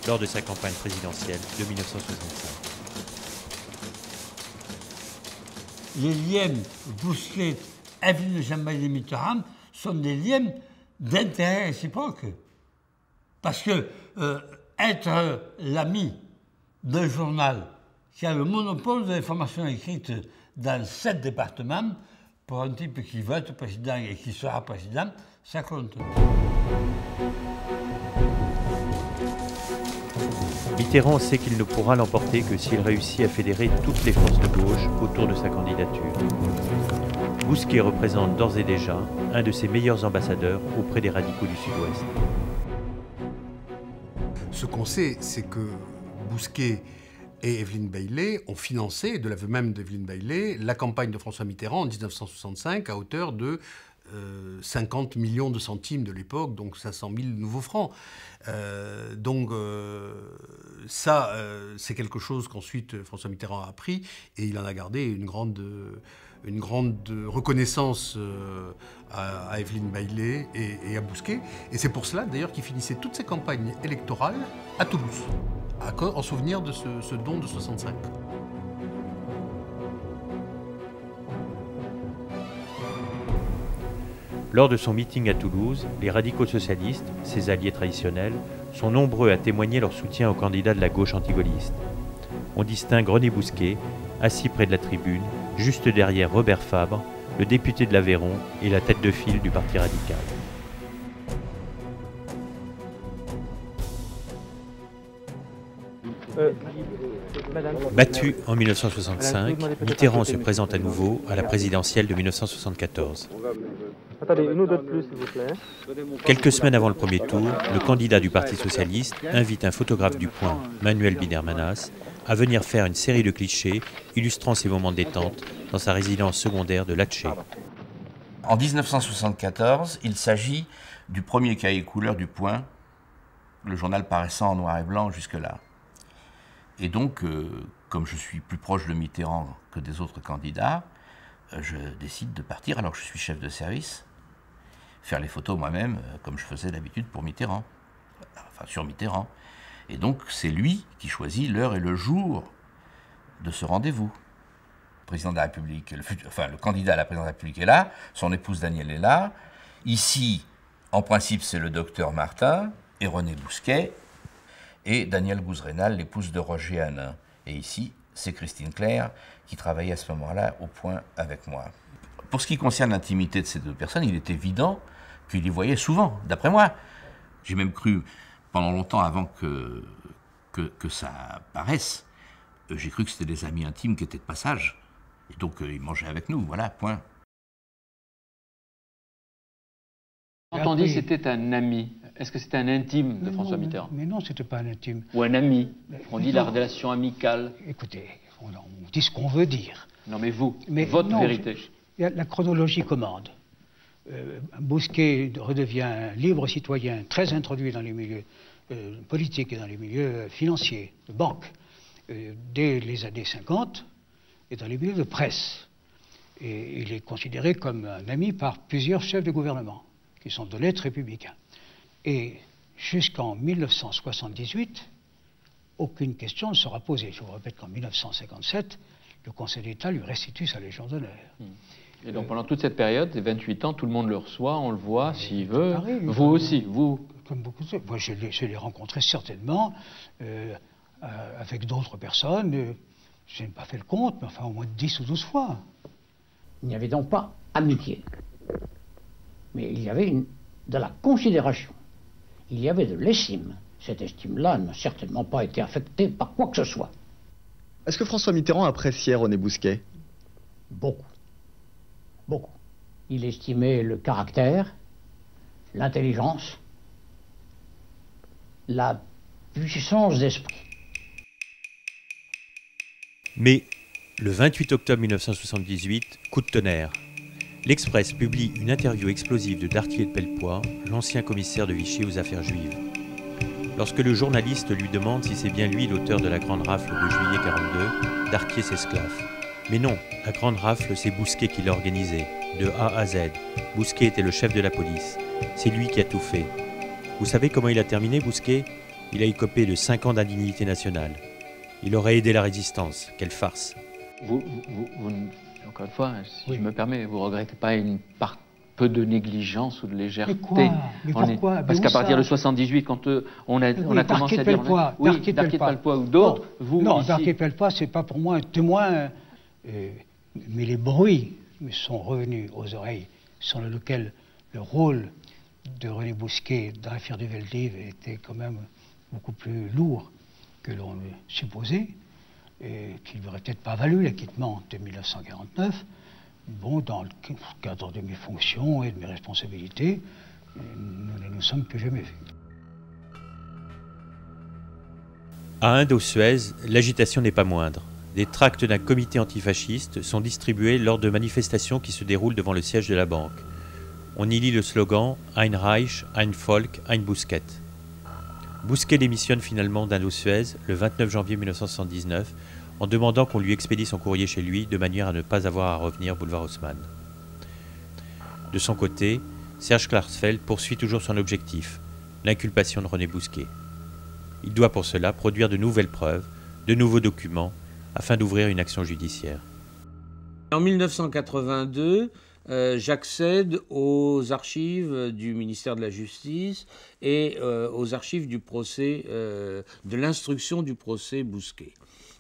lors de sa campagne présidentielle de 1965. Les liens Bousquet-Evelyne-Mitterrand sont des liens d'intérêt réciproque. Parce que être l'ami d'un journal qui a le monopole de l'information écrite dans 7 départements, pour un type qui veut être président et qui sera président, ça compte. Mitterrand sait qu'il ne pourra l'emporter que s'il réussit à fédérer toutes les forces de gauche autour de sa candidature. Bousquet représente d'ores et déjà un de ses meilleurs ambassadeurs auprès des radicaux du Sud-Ouest. Ce qu'on sait, c'est que Bousquet et Evelyne Bailey ont financé, de l'aveu même d'Evelyne Bailey, la campagne de François Mitterrand en 1965 à hauteur de 50 millions de centimes de l'époque, donc 500 000 nouveaux francs. Ça, c'est quelque chose qu'ensuite François Mitterrand a appris et il en a gardé une grande reconnaissance à Evelyne Bailey et à Bousquet. Et c'est pour cela, d'ailleurs, qu'il finissait toutes ses campagnes électorales à Toulouse, en souvenir de ce don de 65. Lors de son meeting à Toulouse, les radicaux socialistes, ses alliés traditionnels, sont nombreux à témoigner leur soutien au candidat de la gauche anti-gaulliste. On distingue René Bousquet, assis près de la tribune, juste derrière Robert Fabre, le député de l'Aveyron et la tête de file du Parti radical. Battu en 1965, Mitterrand se présente à nouveau à la présidentielle de 1974. Attendez, une ou deux de plus, s'il vous plaît. Quelques semaines avant le premier tour, le candidat du Parti socialiste invite un photographe du Point, Manuel Bidermanas, à venir faire une série de clichés illustrant ses moments de détente dans sa résidence secondaire de Latché. En 1974, il s'agit du premier cahier couleur du Point, le journal paraissant en noir et blanc jusque-là. Et donc, comme je suis plus proche de Mitterrand que des autres candidats, je décide de partir alors que je suis chef de service, faire les photos moi-même, comme je faisais d'habitude pour Mitterrand, enfin sur Mitterrand. Et donc, c'est lui qui choisit l'heure et le jour de ce rendez-vous. Le président de la République, le candidat à la présidence de la République est là, son épouse Danielle est là. Ici, en principe, c'est le docteur Martin et René Bousquet et Danielle Gouzerénal, l'épouse de Roger Hanin. Et ici, c'est Christine Claire qui travaillait à ce moment-là au Point avec moi. Pour ce qui concerne l'intimité de ces deux personnes, il est évident qu'il les voyait souvent, d'après moi. J'ai même cru, pendant longtemps avant que ça paraisse, j'ai cru que c'était des amis intimes qui étaient de passage. Et donc, ils mangeaient avec nous, voilà, point. Quand on dit que c'était un ami, est-ce que c'était un intime de François Mitterrand? Mais non, c'était pas un intime. Ou un ami? On dit la relation amicale. Écoutez, on dit ce qu'on veut dire. Non mais vous, mais votre non, vérité. La chronologie commande. Bousquet redevient un libre citoyen, très introduit dans les milieux politiques et dans les milieux financiers, de banque, dès les années 50, et dans les milieux de presse. Et il est considéré comme un ami par plusieurs chefs de gouvernement, qui sont de l'être républicain. Et jusqu'en 1978, aucune question ne sera posée. Je vous répète qu'en 1957, le Conseil d'État lui restitue sa Légion d'honneur. Et donc pendant toute cette période, les 28 ans, tout le monde le reçois, on le voit s'il veut. Vous aussi, vous. Comme beaucoup de... Moi, je l'ai rencontré certainement avec d'autres personnes. Je n'ai pas fait le compte, mais enfin au moins 10 ou 12 fois. Il n'y avait donc pas amitié. Mais il y avait de la considération. Il y avait de l'estime. Cette estime-là n'a certainement pas été affectée par quoi que ce soit. Est-ce que François Mitterrand appréciait René Bousquet? Beaucoup. Beaucoup. Il estimait le caractère, l'intelligence, la puissance d'esprit. Mais, le 28 octobre 1978, coup de tonnerre. L'Express publie une interview explosive de Dartier de Pellepoix, l'ancien commissaire de Vichy aux affaires juives. Lorsque le journaliste lui demande si c'est bien lui l'auteur de la grande rafle de juillet 42, Dartier s'esclaffe. Mais non, la grande rafle, c'est Bousquet qui l'a organisée, de A à Z. Bousquet était le chef de la police. C'est lui qui a tout fait. Vous savez comment il a terminé, Bousquet? Il a écopé de 5 ans d'indignité nationale. Il aurait aidé la résistance. Quelle farce. Encore une fois, si je me permets, vous ne regrettez pas une peu de négligence ou de légèreté? Mais pourquoi? Parce qu'à partir de 78, quand on a commencé à dire... Darquet-Pellepoix ou d'autres, vous... Non, Darquet-Pellepoix, ce n'est pas pour moi un témoin, mais les bruits me sont revenus aux oreilles, sur lequel le rôle de René Bousquet dans l'affaire du Veldiv était quand même beaucoup plus lourd que l'on le supposait, et qu'il n'aurait peut-être pas valu l'acquittement de 1949. Bon, dans le cadre de mes fonctions et de mes responsabilités, nous ne nous sommes plus jamais vus. À Indo-Suez, l'agitation n'est pas moindre. Des tracts d'un comité antifasciste sont distribués lors de manifestations qui se déroulent devant le siège de la banque. On y lit le slogan « Ein Reich, ein Volk, ein Bousquet ». Bousquet démissionne finalement d'Indo-Suez le 29 janvier 1979 en demandant qu'on lui expédie son courrier chez lui de manière à ne pas avoir à revenir boulevard Haussmann. De son côté, Serge Klarsfeld poursuit toujours son objectif, l'inculpation de René Bousquet. Il doit pour cela produire de nouvelles preuves, de nouveaux documents, afin d'ouvrir une action judiciaire. En 1982, j'accède aux archives du ministère de la Justice et aux archives du procès, de l'instruction du procès Bousquet.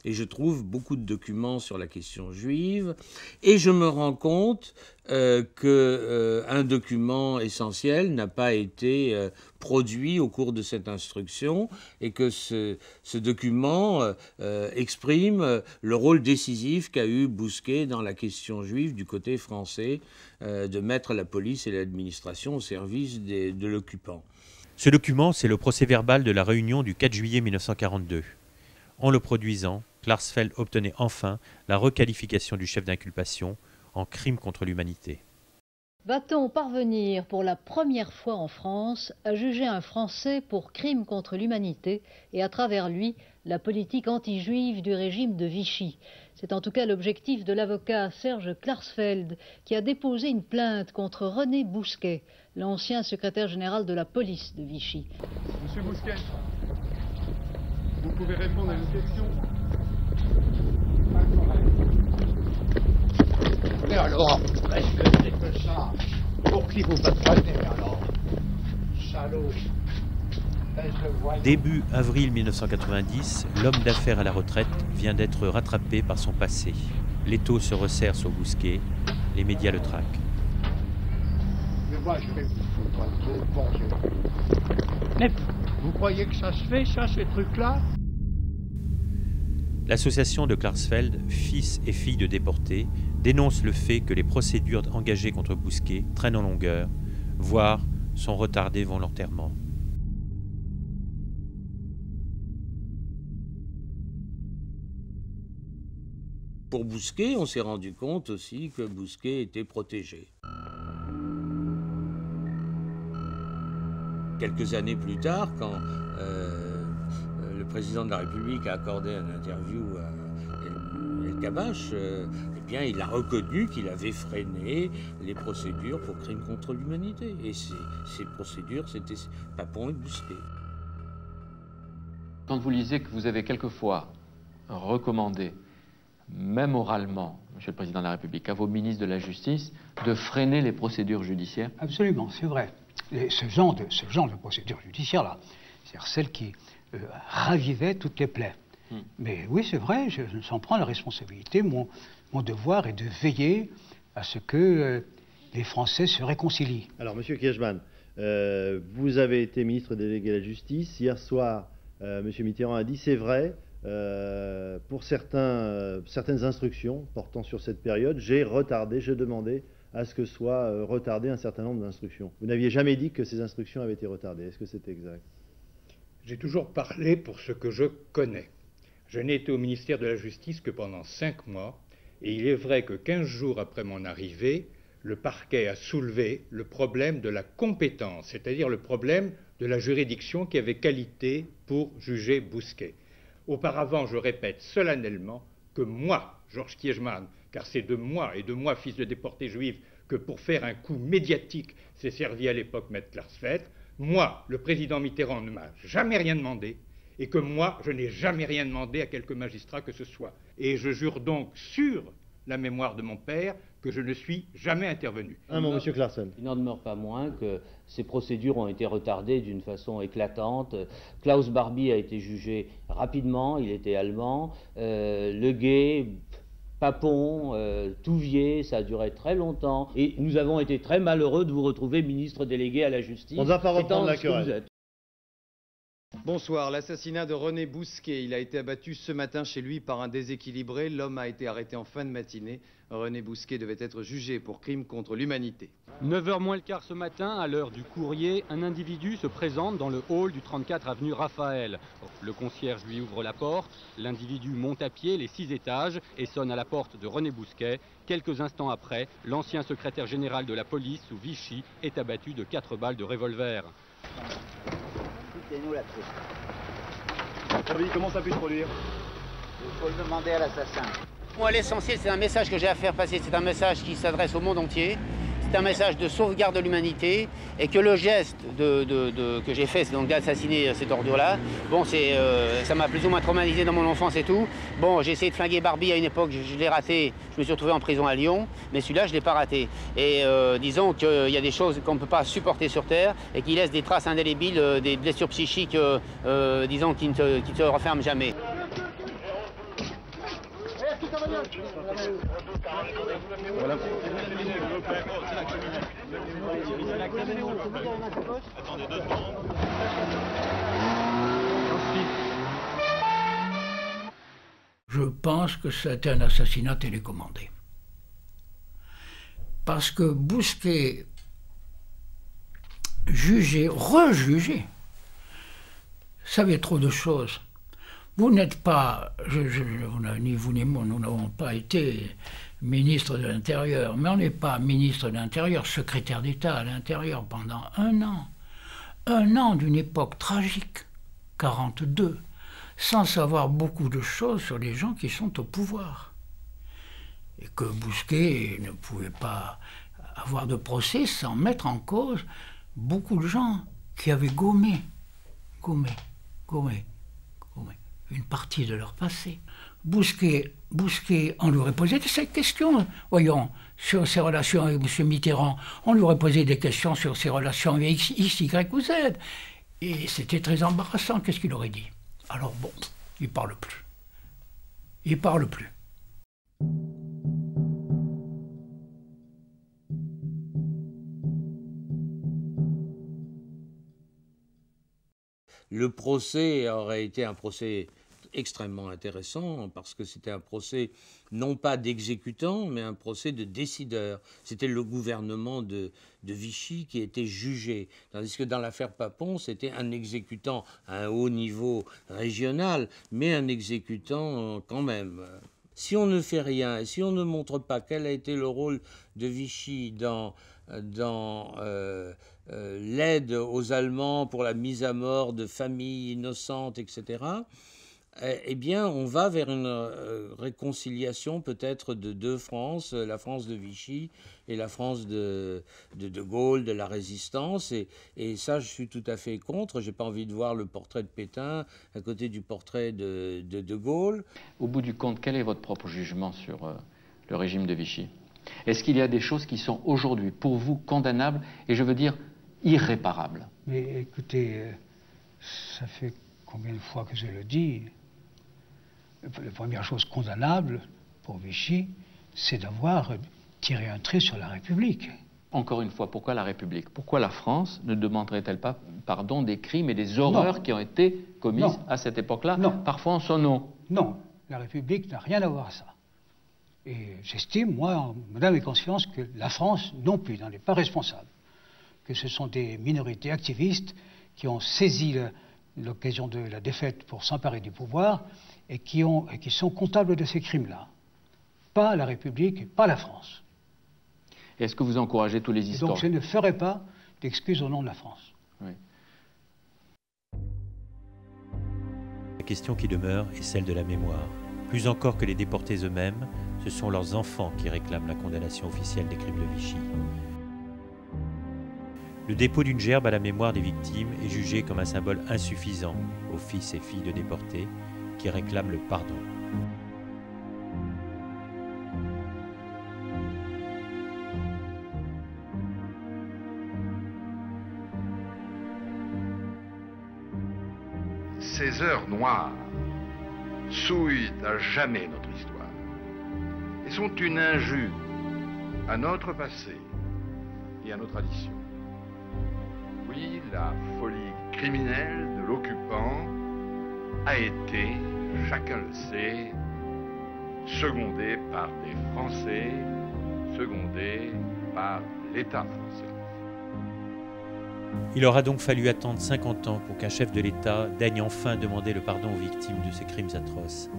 Et je trouve beaucoup de documents sur la question juive, et je me rends compte qu'un document essentiel n'a pas été produit au cours de cette instruction, et que ce document exprime le rôle décisif qu'a eu Bousquet dans la question juive du côté français, de mettre la police et l'administration au service de l'occupant. Ce document, c'est le procès-verbal de la réunion du 4 juillet 1942. En le produisant, Klarsfeld obtenait enfin la requalification du chef d'inculpation en crime contre l'humanité. Va-t-on parvenir pour la première fois en France à juger un Français pour crime contre l'humanité et à travers lui la politique anti-juive du régime de Vichy? C'est en tout cas l'objectif de l'avocat Serge Klarsfeld qui a déposé une plainte contre René Bousquet, l'ancien secrétaire général de la police de Vichy. Monsieur Bousquet, vous pouvez répondre à une question? Mais alors, est-ce que c'est que ça? Pour qui vous patronnez alors? Salaud. Début avril 1990, l'homme d'affaires à la retraite vient d'être rattrapé par son passé. L'étau se resserre sur Bousquet, les médias le traquent. Mais moi, je vais vous foutre un trou, bon Dieu. Mais vous croyez que ça se fait, ça, ces trucs-là? L'association de Klarsfeld, fils et filles de déportés, dénonce le fait que les procédures engagées contre Bousquet traînent en longueur, voire sont retardées volontairement. Pour Bousquet, on s'est rendu compte aussi que Bousquet était protégé. Quelques années plus tard, quand le président de la République a accordé une interview à El Kabbach, eh bien, il a reconnu qu'il avait freiné les procédures pour crimes contre l'humanité. Et ces procédures, c'était Papon et Bousquet. Quand vous lisez que vous avez quelquefois recommandé, même oralement, Monsieur le Président de la République, à vos ministres de la Justice, de freiner les procédures judiciaires? Absolument, c'est vrai. Ce genre de procédure judiciaire-là, c'est-à-dire celle qui ravivait toutes les plaies. Mais oui, c'est vrai, je s'en prends la responsabilité. Mon devoir est de veiller à ce que les Français se réconcilient. Alors, Monsieur Kirchmann, vous avez été ministre délégué à la Justice. Hier soir, Monsieur Mitterrand a dit, c'est vrai, pour certaines instructions portant sur cette période, j'ai demandé à ce que soit retardé un certain nombre d'instructions. Vous n'aviez jamais dit que ces instructions avaient été retardées. Est-ce que c'est exact? J'ai toujours parlé pour ce que je connais. Je n'ai été au ministère de la Justice que pendant 5 mois, et il est vrai que 15 jours après mon arrivée, le parquet a soulevé le problème de la compétence, c'est-à-dire le problème de la juridiction qui avait qualité pour juger Bousquet. Auparavant, je répète solennellement que moi, Georges Kiechmann, car c'est de moi, et de moi, fils de déportés juifs, que pour faire un coup médiatique s'est servi à l'époque Maître Klarsfeld. Moi, le président Mitterrand ne m'a jamais rien demandé, et que moi, je n'ai jamais rien demandé à quelque magistrat que ce soit. Et je jure donc sur la mémoire de mon père que je ne suis jamais intervenu. Un mot, Monsieur Clarkson. Il n'en demeure pas moins que ces procédures ont été retardées d'une façon éclatante. Klaus Barbie a été jugé rapidement, il était allemand. Le Guet, Papon, Touvier, ça a duré très longtemps. Et nous avons été très malheureux de vous retrouver ministre délégué à la justice. On ne va pas reprendre la querelle. Bonsoir. L'assassinat de René Bousquet. Il a été abattu ce matin chez lui par un déséquilibré. L'homme a été arrêté en fin de matinée. René Bousquet devait être jugé pour crime contre l'humanité. 9h moins le quart ce matin, à l'heure du courrier, un individu se présente dans le hall du 34 avenue Raphaël. Le concierge lui ouvre la porte. L'individu monte à pied les 6 étages et sonne à la porte de René Bousquet. Quelques instants après, l'ancien secrétaire général de la police sous Vichy est abattu de 4 balles de revolver. Nous là-dessus. Comment ça peut se produire? Il faut le demander à l'assassin. Moi, l'essentiel, c'est un message que j'ai à faire passer. C'est un message qui s'adresse au monde entier. C'est un message de sauvegarde de l'humanité. Et que le geste que j'ai fait, c'est donc d'assassiner cette ordure-là. Bon, ça m'a plus ou moins traumatisé dans mon enfance et tout. Bon, j'ai essayé de flinguer Barbie à une époque, je l'ai raté. Je me suis retrouvé en prison à Lyon. Mais celui-là, je ne l'ai pas raté. Et disons qu'il y a des choses qu'on ne peut pas supporter sur Terre et qui laissent des traces indélébiles, des blessures psychiques, disons, qui ne se referment jamais. Voilà. Attendez 2 secondes. Je pense que c'est un assassinat télécommandé. Parce que Bousquet, jugé, rejugé, savait trop de choses. Vous n'êtes pas, ni vous ni moi, nous n'avons pas été ministre de l'Intérieur, mais on n'est pas ministre de l'Intérieur, secrétaire d'État à l'Intérieur pendant 1 an. 1 an d'une époque tragique, 42, sans savoir beaucoup de choses sur les gens qui sont au pouvoir. Et que Bousquet ne pouvait pas avoir de procès sans mettre en cause beaucoup de gens qui avaient gommé une partie de leur passé. Bousquet, on lui aurait posé ces questions, voyons, sur ses relations avec M. Mitterrand. On lui aurait posé des questions sur ses relations avec X, Y ou Z. Et c'était très embarrassant, qu'est-ce qu'il aurait dit? Alors bon, il parle plus. Il parle plus. Le procès aurait été un procès extrêmement intéressant parce que c'était un procès non pas d'exécutant mais un procès de décideur. C'était le gouvernement de Vichy qui était jugé, tandis que dans l'affaire Papon c'était un exécutant à un haut niveau régional mais un exécutant quand même. Si on ne fait rien et si on ne montre pas quel a été le rôle de Vichy dans l'aide aux Allemands pour la mise à mort de familles innocentes, etc., eh bien, on va vers une réconciliation peut-être de 2 France, la France de Vichy et la France de Gaulle, de la Résistance. Et ça, je suis tout à fait contre. Je n'ai pas envie de voir le portrait de Pétain à côté du portrait de Gaulle. Au bout du compte, quel est votre propre jugement sur le régime de Vichy? Est-ce qu'il y a des choses qui sont aujourd'hui, pour vous, condamnables et je veux dire irréparables? Mais écoutez, ça fait combien de fois que je le dis? La première chose condamnable pour Vichy, c'est d'avoir tiré un trait sur la République. Encore une fois, pourquoi la République? Pourquoi la France ne demanderait-elle pas pardon des crimes et des horreurs qui ont été commises à cette époque-là, parfois en son nom? Non, la République n'a rien à voir à ça. Et j'estime, moi, en âme et conscience, que la France, non plus, n'en est pas responsable. Que ce sont des minorités activistes qui ont saisi l'occasion de la défaite pour s'emparer du pouvoir et qui sont comptables de ces crimes-là. Pas la République, pas la France. Est-ce que vous encouragez tous les historiens? Donc je ne ferai pas d'excuses au nom de la France. Oui. La question qui demeure est celle de la mémoire. Plus encore que les déportés eux-mêmes, ce sont leurs enfants qui réclament la condamnation officielle des crimes de Vichy. Le dépôt d'une gerbe à la mémoire des victimes est jugé comme un symbole insuffisant aux fils et filles de déportés qui réclament le pardon. Ces heures noires souillent à jamais notre histoire et sont une injure à notre passé et à nos traditions. Oui, la folie criminelle de l'occupant a été, chacun le sait, secondée par des Français, secondée par l'État français. Il aura donc fallu attendre 50 ans pour qu'un chef de l'État daigne enfin demander le pardon aux victimes de ces crimes atroces.